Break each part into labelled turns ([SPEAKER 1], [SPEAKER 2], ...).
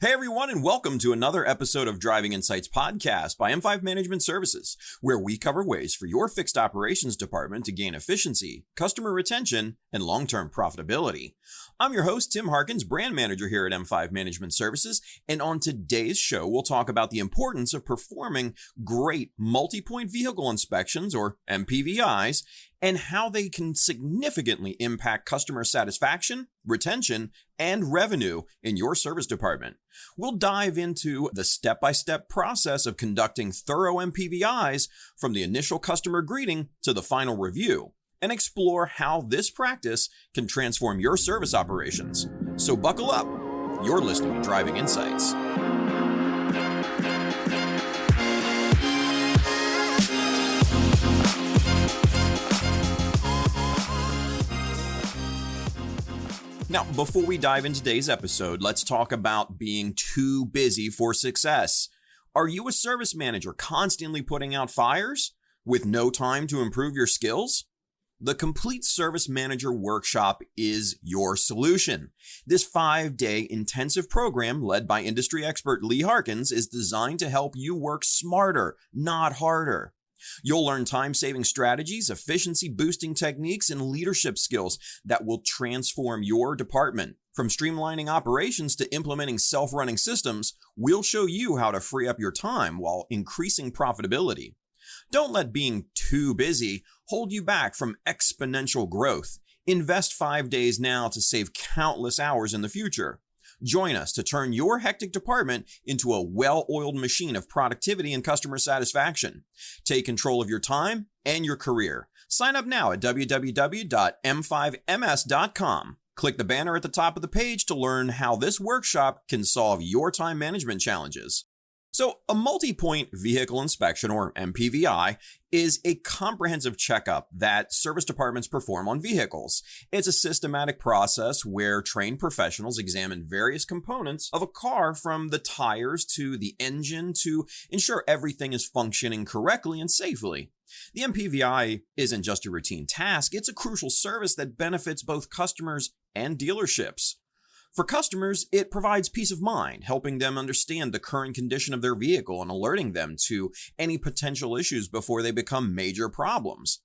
[SPEAKER 1] Hey everyone, and welcome to another episode of Driving Insights Podcast by M5 Management Services, where we cover ways for your fixed operations department to gain efficiency, customer retention, and long-term profitability. I'm your host, Tim Harkins, brand manager here at M5 Management Services, and on today's show, we'll talk about the importance of performing great multi-point vehicle inspections, or MPVIs, and how they can significantly impact customer satisfaction, retention, and revenue in your service department. We'll dive into the step-by-step process of conducting thorough MPVIs from the initial customer greeting to the final review, and explore how this practice can transform your service operations. So buckle up. You're listening to Driving Insights. Now, before we dive into today's episode, let's talk about being too busy for success. Are you a service manager constantly putting out fires with no time to improve your skills? The Complete Service Manager Workshop is your solution. This 5-day intensive program led by industry expert Lee Harkins is designed to help you work smarter, not harder. You'll learn time-saving strategies, efficiency-boosting techniques, and leadership skills that will transform your department. From streamlining operations to implementing self-running systems, we'll show you how to free up your time while increasing profitability. Don't let being too busy hold you back from exponential growth. Invest 5 days now to save countless hours in the future. Join us to turn your hectic department into a well-oiled machine of productivity and customer satisfaction. Take control of your time and your career. Sign up now at www.m5ms.com. Click the banner at the top of the page to learn how this workshop can solve your time management challenges. So, a multi-point vehicle inspection, or MPVI, is a comprehensive checkup that service departments perform on vehicles. It's a systematic process where trained professionals examine various components of a car, from the tires to the engine, to ensure everything is functioning correctly and safely. The MPVI isn't just a routine task, it's a crucial service that benefits both customers and dealerships. For customers, it provides peace of mind, helping them understand the current condition of their vehicle and alerting them to any potential issues before they become major problems.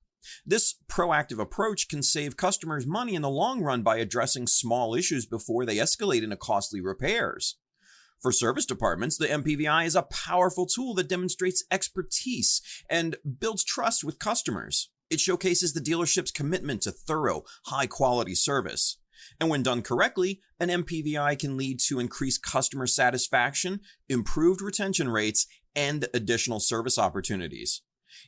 [SPEAKER 1] This proactive approach can save customers money in the long run by addressing small issues before they escalate into costly repairs. For service departments, the MPVI is a powerful tool that demonstrates expertise and builds trust with customers. It showcases the dealership's commitment to thorough, high-quality service. And when done correctly, an MPVI can lead to increased customer satisfaction, improved retention rates, and additional service opportunities.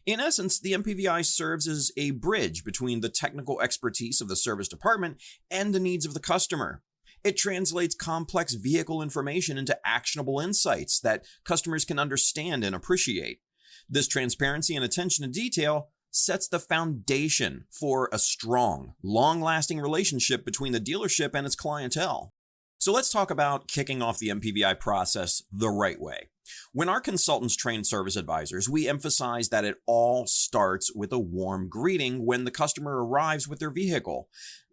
[SPEAKER 1] In essence, the MPVI serves as a bridge between the technical expertise of the service department and the needs of the customer. It translates complex vehicle information into actionable insights that customers can understand and appreciate. This transparency and attention to detail sets the foundation for a strong, long-lasting relationship between the dealership and its clientele. So let's talk about kicking off the MPVI process the right way. When our consultants train service advisors, we emphasize that it all starts with a warm greeting when the customer arrives with their vehicle.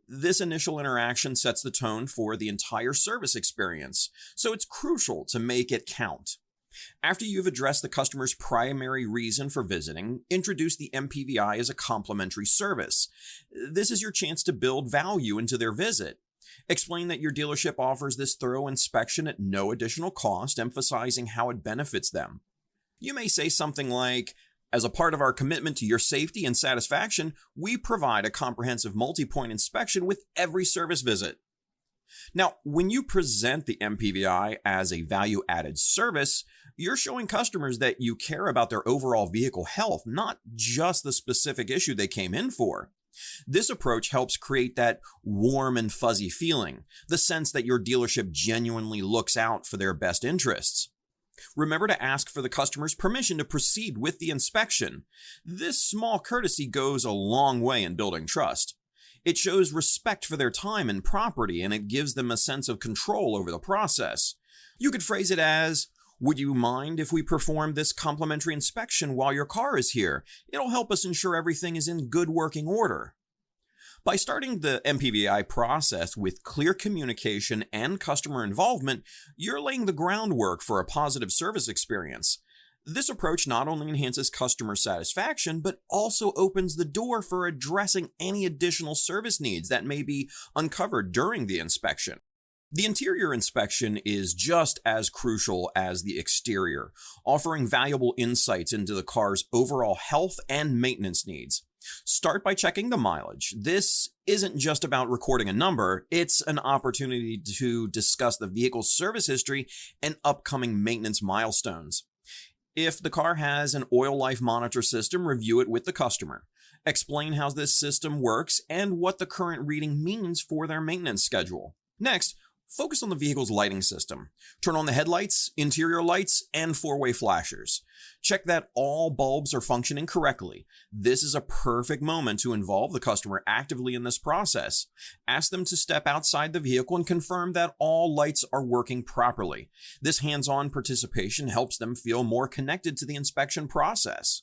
[SPEAKER 1] This initial interaction sets the tone for the entire service experience, so it's crucial to make it count. After you've addressed the customer's primary reason for visiting, introduce the MPVI as a complimentary service. This is your chance to build value into their visit. Explain that your dealership offers this thorough inspection at no additional cost, emphasizing how it benefits them. You may say something like, "As a part of our commitment to your safety and satisfaction, we provide a comprehensive multi-point inspection with every service visit." Now, when you present the MPVI as a value-added service, you're showing customers that you care about their overall vehicle health, not just the specific issue they came in for. This approach helps create that warm and fuzzy feeling, the sense that your dealership genuinely looks out for their best interests. Remember to ask for the customer's permission to proceed with the inspection. This small courtesy goes a long way in building trust. It shows respect for their time and property, and it gives them a sense of control over the process. You could phrase it as, "Would you mind if we perform this complimentary inspection while your car is here? It'll help us ensure everything is in good working order." By starting the MPVI process with clear communication and customer involvement, you're laying the groundwork for a positive service experience. This approach not only enhances customer satisfaction, but also opens the door for addressing any additional service needs that may be uncovered during the inspection. The interior inspection is just as crucial as the exterior, offering valuable insights into the car's overall health and maintenance needs. Start by checking the mileage. This isn't just about recording a number, it's an opportunity to discuss the vehicle's service history and upcoming maintenance milestones. If the car has an oil life monitor system, review it with the customer. Explain how this system works and what the current reading means for their maintenance schedule. Next, focus on the vehicle's lighting system. Turn on the headlights, interior lights, and four-way flashers. Check that all bulbs are functioning correctly. This is a perfect moment to involve the customer actively in this process. Ask them to step outside the vehicle and confirm that all lights are working properly. This hands-on participation helps them feel more connected to the inspection process.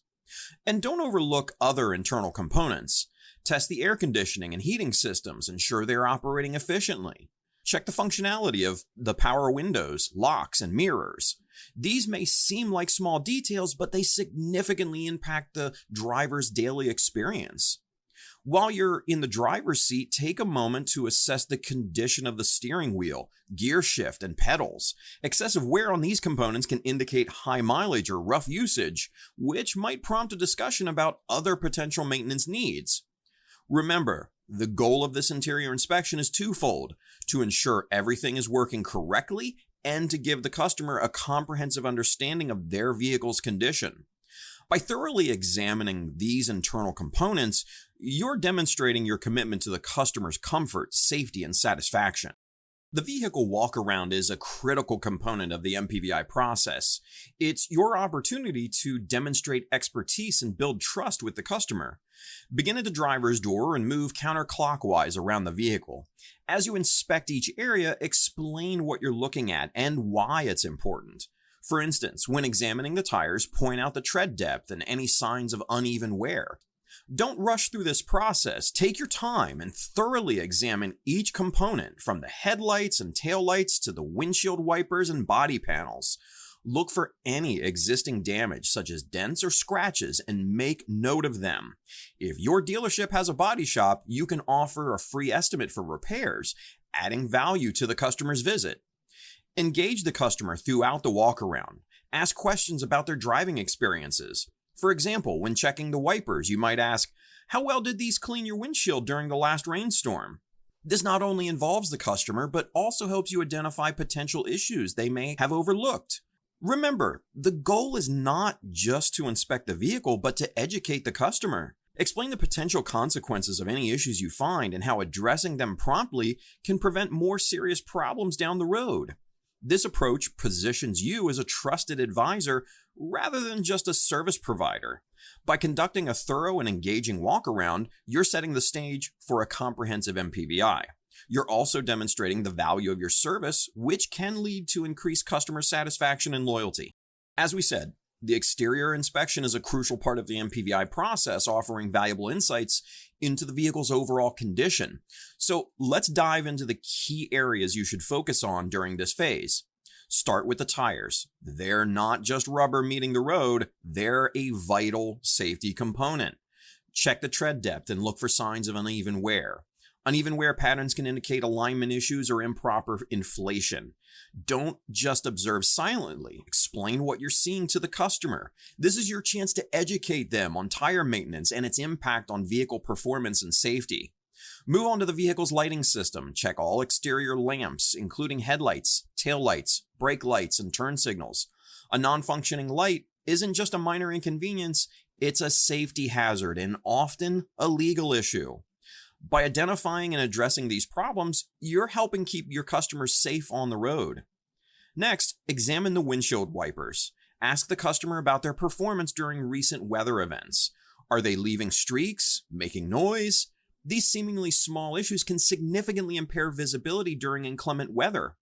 [SPEAKER 1] And don't overlook other internal components. Test the air conditioning and heating systems, ensure they're operating efficiently. Check the functionality of the power windows, locks, and mirrors. These may seem like small details, but they significantly impact the driver's daily experience. While you're in the driver's seat, take a moment to assess the condition of the steering wheel, gear shift, and pedals. Excessive wear on these components can indicate high mileage or rough usage, which might prompt a discussion about other potential maintenance needs. Remember, the goal of this interior inspection is twofold: to ensure everything is working correctly and to give the customer a comprehensive understanding of their vehicle's condition. By thoroughly examining these internal components, you're demonstrating your commitment to the customer's comfort, safety, and satisfaction. The vehicle walk-around is a critical component of the MPVI process. It's your opportunity to demonstrate expertise and build trust with the customer. Begin at the driver's door and move counterclockwise around the vehicle. As you inspect each area, explain what you're looking at and why it's important. For instance, when examining the tires, point out the tread depth and any signs of uneven wear. Don't rush through this process. Take your time and thoroughly examine each component, from the headlights and taillights to the windshield wipers and body panels. Look for any existing damage, such as dents or scratches, and make note of them. If your dealership has a body shop, you can offer a free estimate for repairs, adding value to the customer's visit. Engage the customer throughout the walk-around. Ask questions about their driving experiences. For example, when checking the wipers, you might ask, "How well did these clean your windshield during the last rainstorm?" This not only involves the customer, but also helps you identify potential issues they may have overlooked. Remember, the goal is not just to inspect the vehicle, but to educate the customer. Explain the potential consequences of any issues you find and how addressing them promptly can prevent more serious problems down the road. This approach positions you as a trusted advisor rather than just a service provider. By conducting a thorough and engaging walk-around, you're setting the stage for a comprehensive MPVI. You're also demonstrating the value of your service, which can lead to increased customer satisfaction and loyalty. As we said, the exterior inspection is a crucial part of the MPVI process, offering valuable insights into the vehicle's overall condition. So let's dive into the key areas you should focus on during this phase. Start with the tires. They're not just rubber meeting the road, they're a vital safety component. Check the tread depth and look for signs of uneven wear. Uneven wear patterns can indicate alignment issues or improper inflation. Don't just observe silently. Explain what you're seeing to the customer. This is your chance to educate them on tire maintenance and its impact on vehicle performance and safety. Move on to the vehicle's lighting system. Check all exterior lamps, including headlights, taillights, brake lights, and turn signals. A non-functioning light isn't just a minor inconvenience, it's a safety hazard and often a legal issue. By identifying and addressing these problems, you're helping keep your customers safe on the road. Next, examine the windshield wipers. Ask the customer about their performance during recent weather events. Are they leaving streaks, making noise? These seemingly small issues can significantly impair visibility during inclement weather.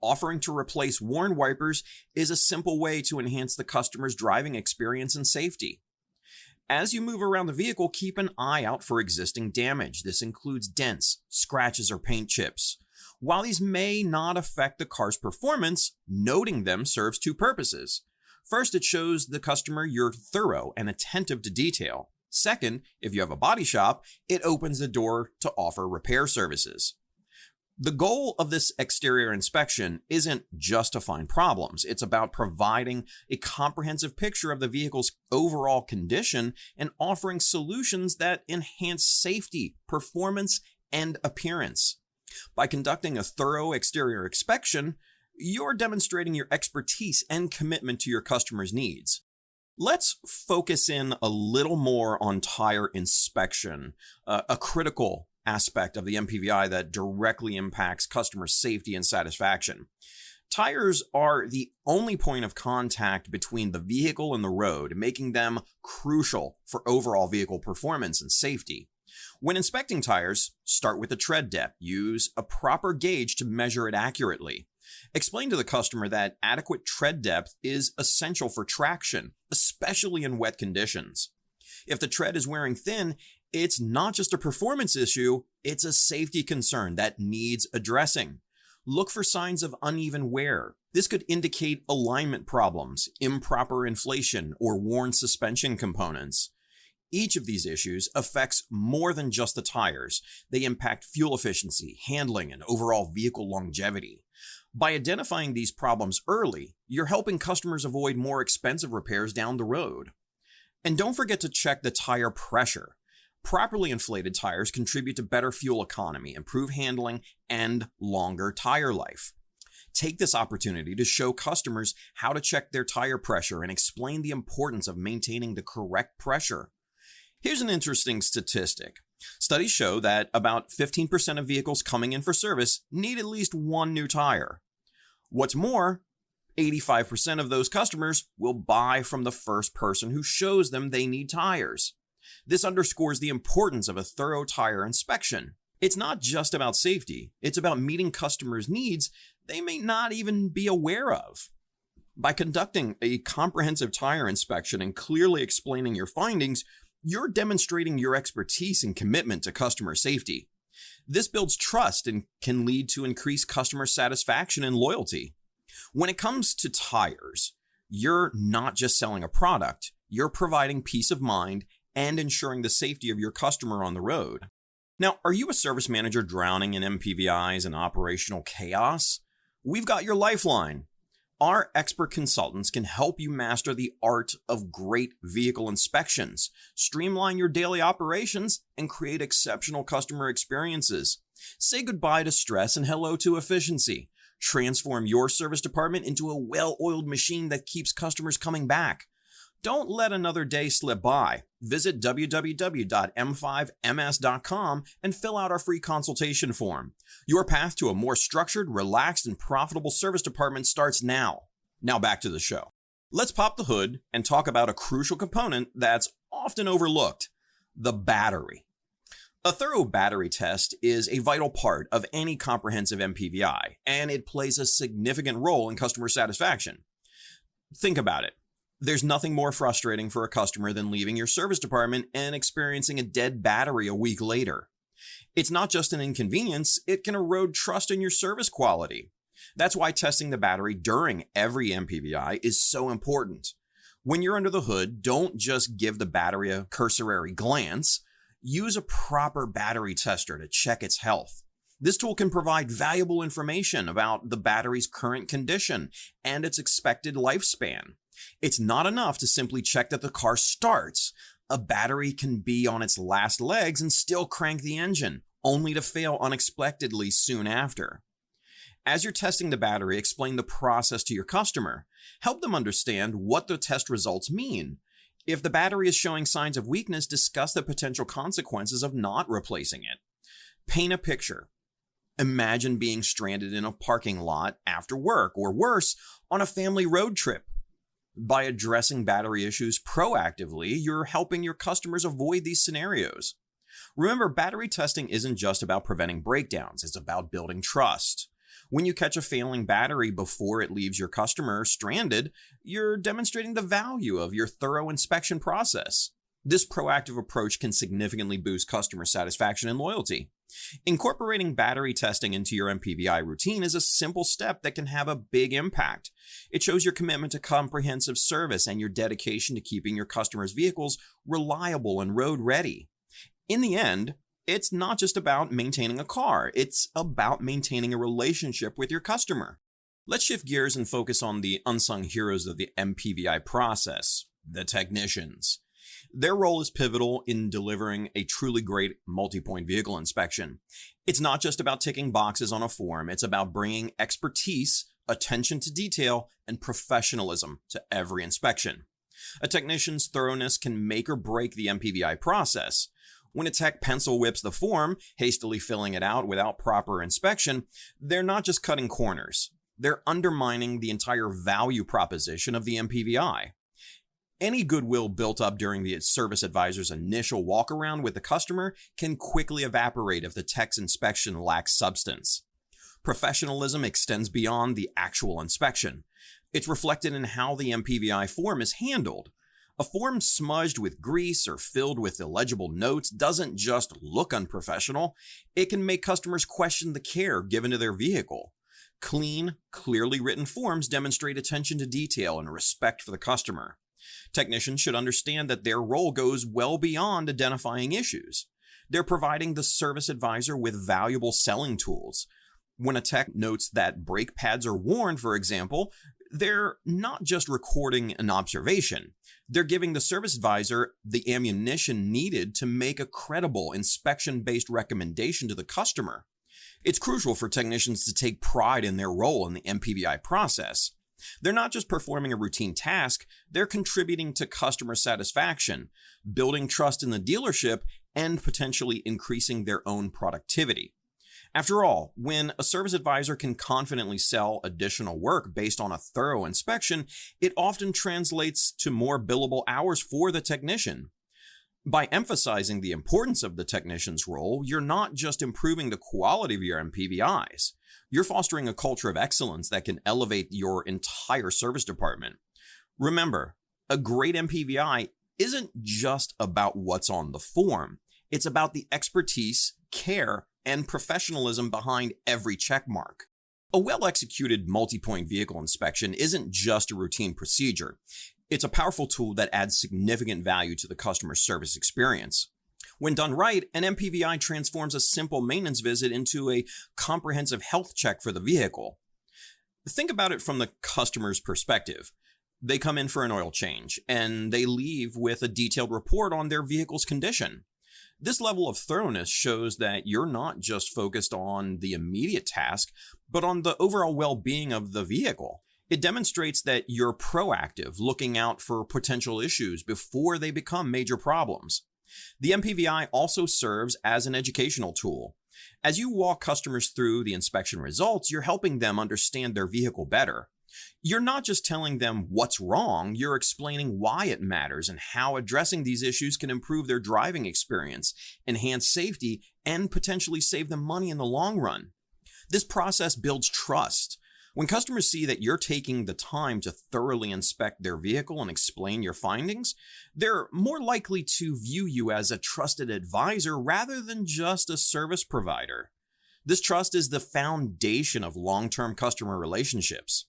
[SPEAKER 1] Offering to replace worn wipers is a simple way to enhance the customer's driving experience and safety. As you move around the vehicle, keep an eye out for existing damage. This includes dents, scratches, or paint chips. While these may not affect the car's performance, noting them serves two purposes. First, it shows the customer you're thorough and attentive to detail. Second, if you have a body shop, it opens the door to offer repair services. The goal of this exterior inspection isn't just to find problems. It's about providing a comprehensive picture of the vehicle's overall condition and offering solutions that enhance safety, performance, and appearance. By conducting a thorough exterior inspection, you're demonstrating your expertise and commitment to your customers' needs. Let's focus in a little more on tire inspection, a critical aspect of the MPVI that directly impacts customer safety and satisfaction. Tires are the only point of contact between the vehicle and the road, making them crucial for overall vehicle performance and safety. When inspecting tires, start with the tread depth. Use a proper gauge to measure it accurately. Explain to the customer that adequate tread depth is essential for traction, especially in wet conditions. If the tread is wearing thin, it's not just a performance issue, it's a safety concern that needs addressing. Look for signs of uneven wear. This could indicate alignment problems, improper inflation, or worn suspension components. Each of these issues affects more than just the tires. They impact fuel efficiency, handling, and overall vehicle longevity. By identifying these problems early, you're helping customers avoid more expensive repairs down the road. And don't forget to check the tire pressure. Properly inflated tires contribute to better fuel economy, improved handling, and longer tire life. Take this opportunity to show customers how to check their tire pressure and explain the importance of maintaining the correct pressure. Here's an interesting statistic. Studies show that about 15% of vehicles coming in for service need at least one new tire. What's more, 85% of those customers will buy from the first person who shows them they need tires. This underscores the importance of a thorough tire inspection. It's not just about safety, it's about meeting customers' needs they may not even be aware of. By conducting a comprehensive tire inspection and clearly explaining your findings, you're demonstrating your expertise and commitment to customer safety. This builds trust and can lead to increased customer satisfaction and loyalty. When it comes to tires, you're not just selling a product, you're providing peace of mind and ensuring the safety of your customer on the road. Now, are you a service manager drowning in MPVIs and operational chaos? We've got your lifeline. Our expert consultants can help you master the art of great vehicle inspections, streamline your daily operations, and create exceptional customer experiences. Say goodbye to stress and hello to efficiency. Transform your service department into a well-oiled machine that keeps customers coming back. Don't let another day slip by. Visit www.m5ms.com and fill out our free consultation form. Your path to a more structured, relaxed, and profitable service department starts now. Now back to the show. Let's pop the hood and talk about a crucial component that's often overlooked: the battery. A thorough battery test is a vital part of any comprehensive MPVI, and it plays a significant role in customer satisfaction. Think about it. There's nothing more frustrating for a customer than leaving your service department and experiencing a dead battery a week later. It's not just an inconvenience, it can erode trust in your service quality. That's why testing the battery during every MPVI is so important. When you're under the hood, don't just give the battery a cursory glance. Use a proper battery tester to check its health. This tool can provide valuable information about the battery's current condition and its expected lifespan. It's not enough to simply check that the car starts. A battery can be on its last legs and still crank the engine, only to fail unexpectedly soon after. As you're testing the battery, explain the process to your customer. Help them understand what the test results mean. If the battery is showing signs of weakness, discuss the potential consequences of not replacing it. Paint a picture. Imagine being stranded in a parking lot after work, or worse, on a family road trip. By addressing battery issues proactively, you're helping your customers avoid these scenarios. Remember, battery testing isn't just about preventing breakdowns, it's about building trust. When you catch a failing battery before it leaves your customer stranded, you're demonstrating the value of your thorough inspection process. This proactive approach can significantly boost customer satisfaction and loyalty. Incorporating battery testing into your MPVI routine is a simple step that can have a big impact. It shows your commitment to comprehensive service and your dedication to keeping your customers' vehicles reliable and road ready. In the end, it's not just about maintaining a car, it's about maintaining a relationship with your customer. Let's shift gears and focus on the unsung heroes of the MPVI process, the technicians. Their role is pivotal in delivering a truly great multi-point vehicle inspection. It's not just about ticking boxes on a form, it's about bringing expertise, attention to detail, and professionalism to every inspection. A technician's thoroughness can make or break the MPVI process. When a tech pencil whips the form, hastily filling it out without proper inspection, they're not just cutting corners. They're undermining the entire value proposition of the MPVI. Any goodwill built up during the service advisor's initial walk-around with the customer can quickly evaporate if the tech's inspection lacks substance. Professionalism extends beyond the actual inspection. It's reflected in how the MPVI form is handled. A form smudged with grease or filled with illegible notes doesn't just look unprofessional, it can make customers question the care given to their vehicle. Clean, clearly written forms demonstrate attention to detail and respect for the customer. Technicians should understand that their role goes well beyond identifying issues. They're providing the service advisor with valuable selling tools. When a tech notes that brake pads are worn, for example, they're not just recording an observation. They're giving the service advisor the ammunition needed to make a credible inspection-based recommendation to the customer. It's crucial for technicians to take pride in their role in the MPVI process. They're not just performing a routine task, they're contributing to customer satisfaction, building trust in the dealership, and potentially increasing their own productivity. After all, when a service advisor can confidently sell additional work based on a thorough inspection, it often translates to more billable hours for the technician. By emphasizing the importance of the technician's role, you're not just improving the quality of your MPVIs. You're fostering a culture of excellence that can elevate your entire service department. Remember, a great MPVI isn't just about what's on the form. It's about the expertise, care, and professionalism behind every checkmark. A well-executed multi-point vehicle inspection isn't just a routine procedure. It's a powerful tool that adds significant value to the customer service experience. When done right, an MPVI transforms a simple maintenance visit into a comprehensive health check for the vehicle. Think about it from the customer's perspective. They come in for an oil change, and they leave with a detailed report on their vehicle's condition. This level of thoroughness shows that you're not just focused on the immediate task, but on the overall well-being of the vehicle. It demonstrates that you're proactive, looking out for potential issues before they become major problems. The MPVI also serves as an educational tool. As you walk customers through the inspection results, you're helping them understand their vehicle better. You're not just telling them what's wrong, you're explaining why it matters and how addressing these issues can improve their driving experience, enhance safety, and potentially save them money in the long run. This process builds trust. When customers see that you're taking the time to thoroughly inspect their vehicle and explain your findings, they're more likely to view you as a trusted advisor rather than just a service provider. This trust is the foundation of long-term customer relationships.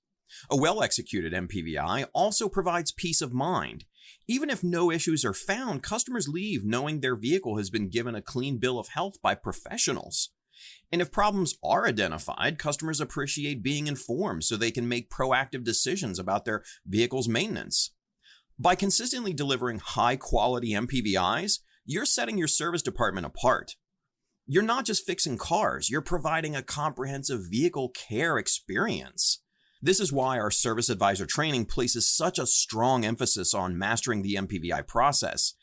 [SPEAKER 1] A well-executed MPVI also provides peace of mind. Even if no issues are found, customers leave knowing their vehicle has been given a clean bill of health by professionals. And if problems are identified, customers appreciate being informed so they can make proactive decisions about their vehicle's maintenance. By consistently delivering high-quality MPVIs, you're setting your service department apart. You're not just fixing cars, you're providing a comprehensive vehicle care experience. This is why our service advisor training places such a strong emphasis on mastering the MPVI process.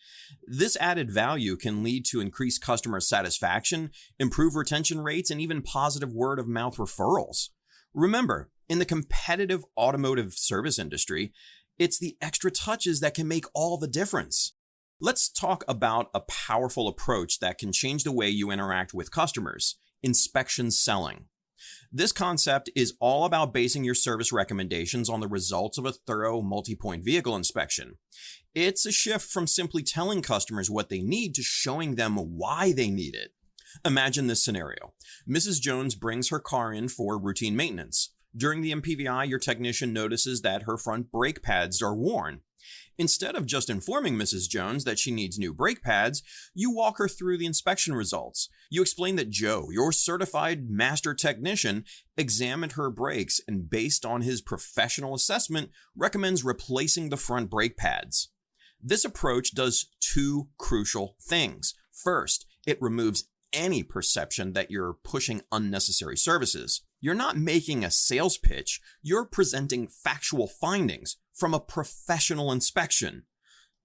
[SPEAKER 1] This added value can lead to increased customer satisfaction, improved retention rates, and even positive word-of-mouth referrals. Remember, in the competitive automotive service industry, it's the extra touches that can make all the difference. Let's talk about a powerful approach that can change the way you interact with customers: inspection selling. This concept is all about basing your service recommendations on the results of a thorough multi-point vehicle inspection. It's a shift from simply telling customers what they need to showing them why they need it. Imagine this scenario. Mrs. Jones brings her car in for routine maintenance. During the MPVI, your technician notices that her front brake pads are worn. Instead of just informing Mrs. Jones that she needs new brake pads, you walk her through the inspection results. You explain that Joe, your certified master technician, examined her brakes and based on his professional assessment, recommends replacing the front brake pads. This approach does two crucial things. First, it removes any perception that you're pushing unnecessary services. You're not making a sales pitch, you're presenting factual findings from a professional inspection.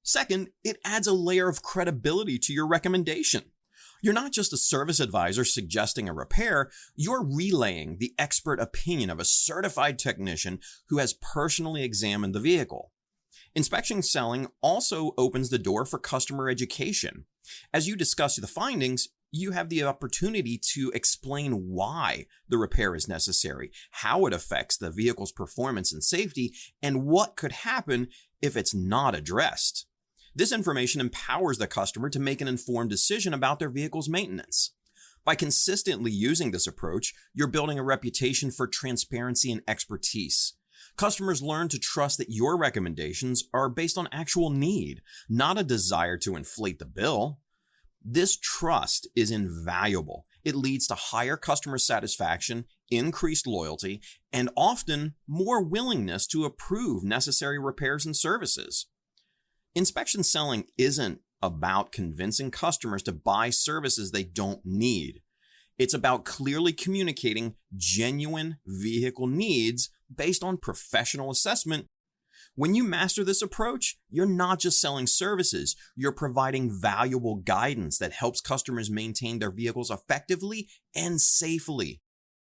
[SPEAKER 1] Second, it adds a layer of credibility to your recommendation. You're not just a service advisor suggesting a repair, you're relaying the expert opinion of a certified technician who has personally examined the vehicle. Inspection selling also opens the door for customer education. As you discuss the findings, you have the opportunity to explain why the repair is necessary, how it affects the vehicle's performance and safety, and what could happen if it's not addressed. This information empowers the customer to make an informed decision about their vehicle's maintenance. By consistently using this approach, you're building a reputation for transparency and expertise. Customers learn to trust that your recommendations are based on actual need, not a desire to inflate the bill. This trust is invaluable. It leads to higher customer satisfaction, increased loyalty, and often more willingness to approve necessary repairs and services. Inspection selling isn't about convincing customers to buy services they don't need. It's about clearly communicating genuine vehicle needs based on professional assessment. When you master this approach, you're not just selling services, you're providing valuable guidance that helps customers maintain their vehicles effectively and safely.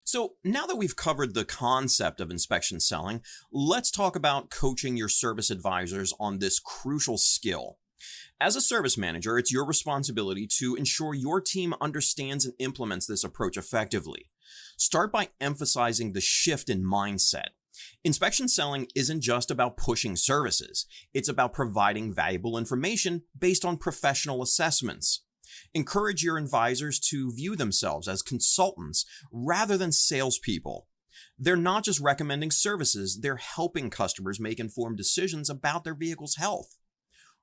[SPEAKER 1] So now that we've covered the concept of inspection selling, let's talk about coaching your service advisors on this crucial skill. As a service manager, it's your responsibility to ensure your team understands and implements this approach effectively. Start by emphasizing the shift in mindset. Inspection selling isn't just about pushing services. It's about providing valuable information based on professional assessments. Encourage your advisors to view themselves as consultants rather than salespeople. They're not just recommending services, they're helping customers make informed decisions about their vehicle's health.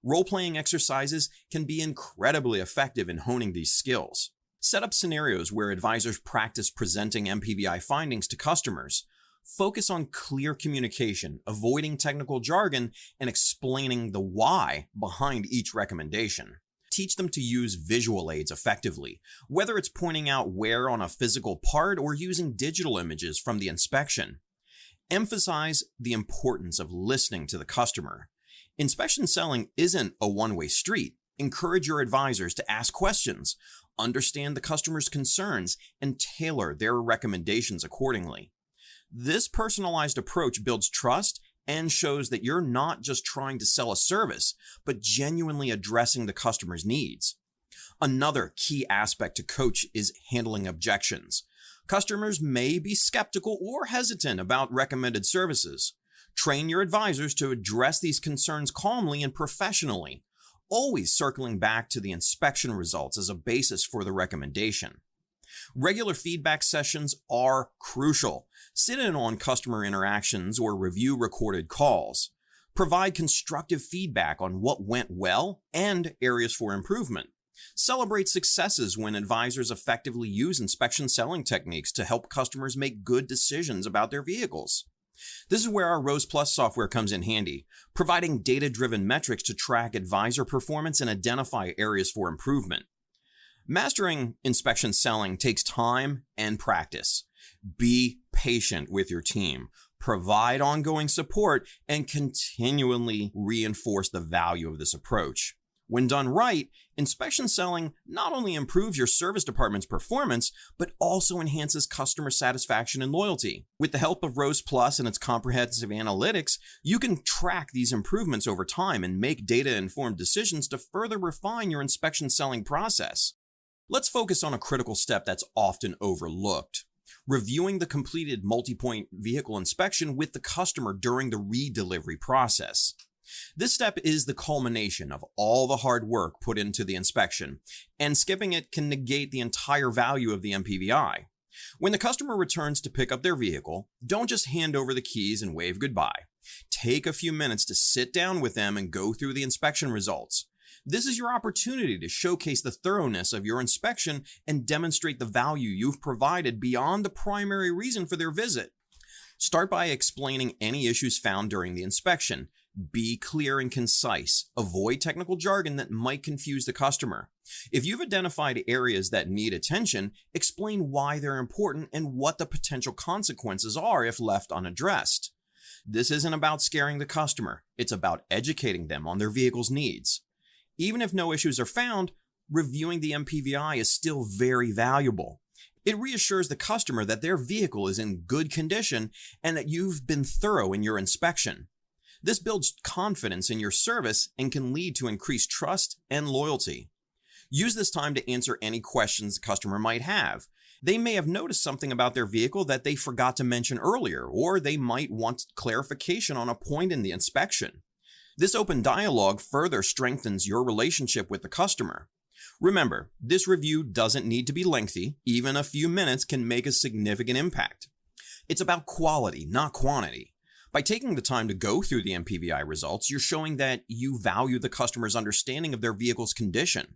[SPEAKER 1] Role-playing exercises can be incredibly effective in honing these skills. Set up scenarios where advisors practice presenting MPVI findings to customers. Focus on clear communication, avoiding technical jargon, and explaining the why behind each recommendation. Teach them to use visual aids effectively, whether it's pointing out wear on a physical part or using digital images from the inspection. Emphasize the importance of listening to the customer. Inspection selling isn't a one-way street. Encourage your advisors to ask questions, understand the customer's concerns, and tailor their recommendations accordingly. This personalized approach builds trust and shows that you're not just trying to sell a service, but genuinely addressing the customer's needs. Another key aspect to coach is handling objections. Customers may be skeptical or hesitant about recommended services. Train your advisors to address these concerns calmly and professionally, always circling back to the inspection results as a basis for the recommendation. Regular feedback sessions are crucial. Sit in on customer interactions or review recorded calls. Provide constructive feedback on what went well and areas for improvement. Celebrate successes when advisors effectively use inspection selling techniques to help customers make good decisions about their vehicles. This is where our Rose Plus software comes in handy, providing data-driven metrics to track advisor performance and identify areas for improvement. Mastering inspection selling takes time and practice. Be patient with your team, provide ongoing support, and continually reinforce the value of this approach. When done right, inspection selling not only improves your service department's performance, but also enhances customer satisfaction and loyalty. With the help of Rose Plus and its comprehensive analytics, you can track these improvements over time and make data-informed decisions to further refine your inspection selling process. Let's focus on a critical step that's often overlooked: Reviewing the completed multi-point vehicle inspection with the customer during the re-delivery process. This step is the culmination of all the hard work put into the inspection, and skipping it can negate the entire value of the MPVI. When the customer returns to pick up their vehicle, don't just hand over the keys and wave goodbye. Take a few minutes to sit down with them and go through the inspection results. This is your opportunity to showcase the thoroughness of your inspection and demonstrate the value you've provided beyond the primary reason for their visit. Start by explaining any issues found during the inspection. Be clear and concise. Avoid technical jargon that might confuse the customer. If you've identified areas that need attention, explain why they're important and what the potential consequences are if left unaddressed. This isn't about scaring the customer. It's about educating them on their vehicle's needs. Even if no issues are found, reviewing the MPVI is still very valuable. It reassures the customer that their vehicle is in good condition and that you've been thorough in your inspection. This builds confidence in your service and can lead to increased trust and loyalty. Use this time to answer any questions the customer might have. They may have noticed something about their vehicle that they forgot to mention earlier, or they might want clarification on a point in the inspection. This open dialogue further strengthens your relationship with the customer. Remember, this review doesn't need to be lengthy. Even a few minutes can make a significant impact. It's about quality, not quantity. By taking the time to go through the MPVI results, you're showing that you value the customer's understanding of their vehicle's condition.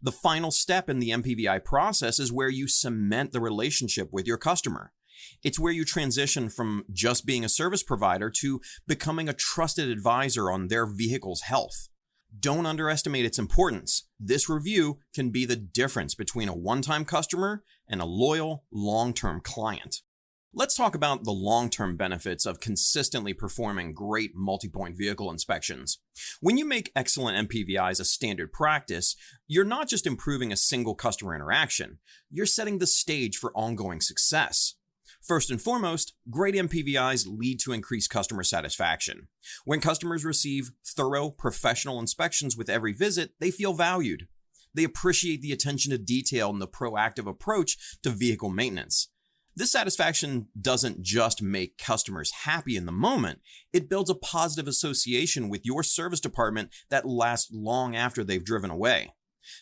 [SPEAKER 1] The final step in the MPVI process is where you cement the relationship with your customer. It's where you transition from just being a service provider to becoming a trusted advisor on their vehicle's health. Don't underestimate its importance. This review can be the difference between a one-time customer and a loyal, long-term client. Let's talk about the long-term benefits of consistently performing great multi-point vehicle inspections. When you make excellent MPVIs a standard practice, you're not just improving a single customer interaction, you're setting the stage for ongoing success. First and foremost, great MPVIs lead to increased customer satisfaction. When customers receive thorough, professional inspections with every visit, they feel valued. They appreciate the attention to detail and the proactive approach to vehicle maintenance. This satisfaction doesn't just make customers happy in the moment, it builds a positive association with your service department that lasts long after they've driven away.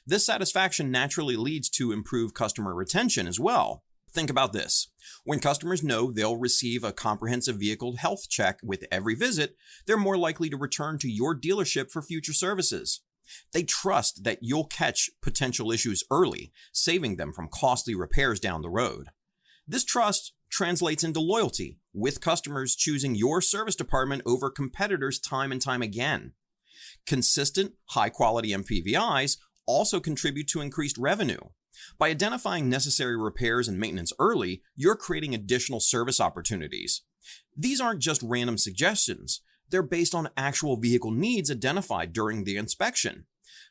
[SPEAKER 1] This satisfaction naturally leads to improved customer retention as well. Think about this. When customers know they'll receive a comprehensive vehicle health check with every visit, they're more likely to return to your dealership for future services. They trust that you'll catch potential issues early, saving them from costly repairs down the road. This trust translates into loyalty, with customers choosing your service department over competitors time and time again. Consistent, high-quality MPVIs also contribute to increased revenue. By identifying necessary repairs and maintenance early, you're creating additional service opportunities. These aren't just random suggestions. They're based on actual vehicle needs identified during the inspection.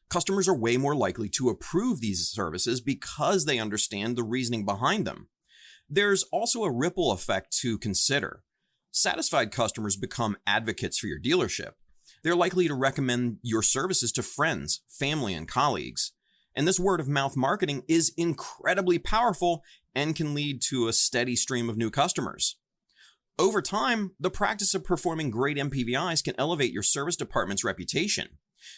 [SPEAKER 1] Customers are way more likely to approve these services because they understand the reasoning behind them. There's also a ripple effect to consider. Satisfied customers become advocates for your dealership. They're likely to recommend your services to friends, family, and colleagues. And this word-of-mouth marketing is incredibly powerful and can lead to a steady stream of new customers. Over time, the practice of performing great MPVIs can elevate your service department's reputation.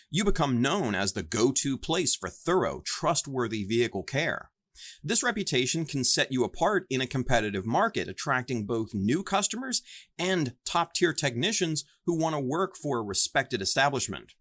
[SPEAKER 1] You become known as the go-to place for thorough, trustworthy vehicle care. This reputation can set you apart in a competitive market, attracting both new customers and top-tier technicians who want to work for a respected establishment.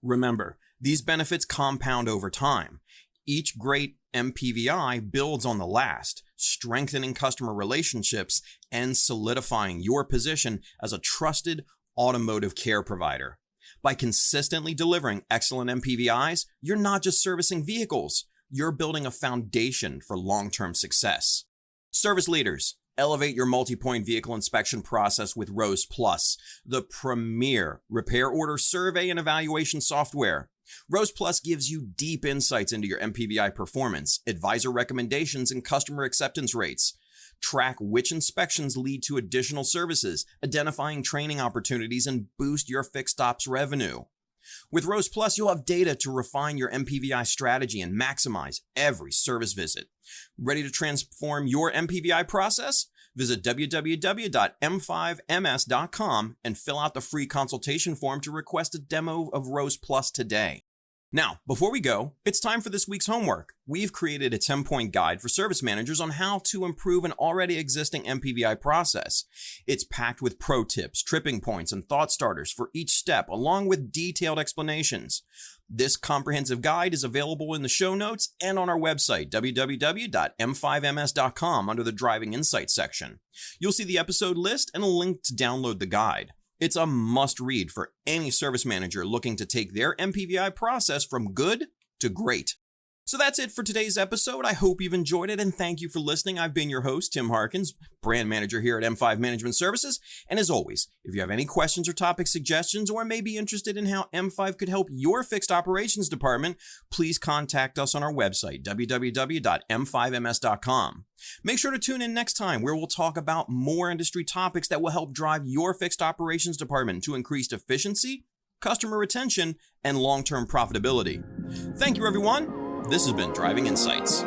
[SPEAKER 1] Remember, these benefits compound over time. Each great MPVI builds on the last, strengthening customer relationships and solidifying your position as a trusted automotive care provider. By consistently delivering excellent MPVIs, you're not just servicing vehicles, you're building a foundation for long-term success. Service leaders, elevate your multi-point vehicle inspection process with ROSE Plus, the premier repair order survey and evaluation software. ROSE Plus gives you deep insights into your MPVI performance, advisor recommendations, and customer acceptance rates. Track which inspections lead to additional services, identifying training opportunities, and boost your fixed ops revenue. With Roast Plus, you'll have data to refine your MPVI strategy and maximize every service visit. Ready to transform your MPVI process? Visit www.m5ms.com and fill out the free consultation form to request a demo of Roast Plus today. Now, before we go, it's time for this week's homework. We've created a 10-point guide for service managers on how to improve an already existing MPVI process. It's packed with pro tips, tripping points, and thought starters for each step, along with detailed explanations. This comprehensive guide is available in the show notes and on our website, www.m5ms.com, under the Driving Insights section. You'll see the episode list and a link to download the guide. It's a must-read for any service manager looking to take their MPVI process from good to great. So that's it for today's episode. I hope you've enjoyed it, and thank you for listening. I've been your host, Tim Harkins, brand manager here at M5 Management Services. And as always, if you have any questions or topic suggestions, or may be interested in how M5 could help your fixed operations department, please contact us on our website, www.m5ms.com. Make sure to tune in next time, where we'll talk about more industry topics that will help drive your fixed operations department to increased efficiency, customer retention, and long-term profitability. Thank you, everyone. This has been Driving Insights.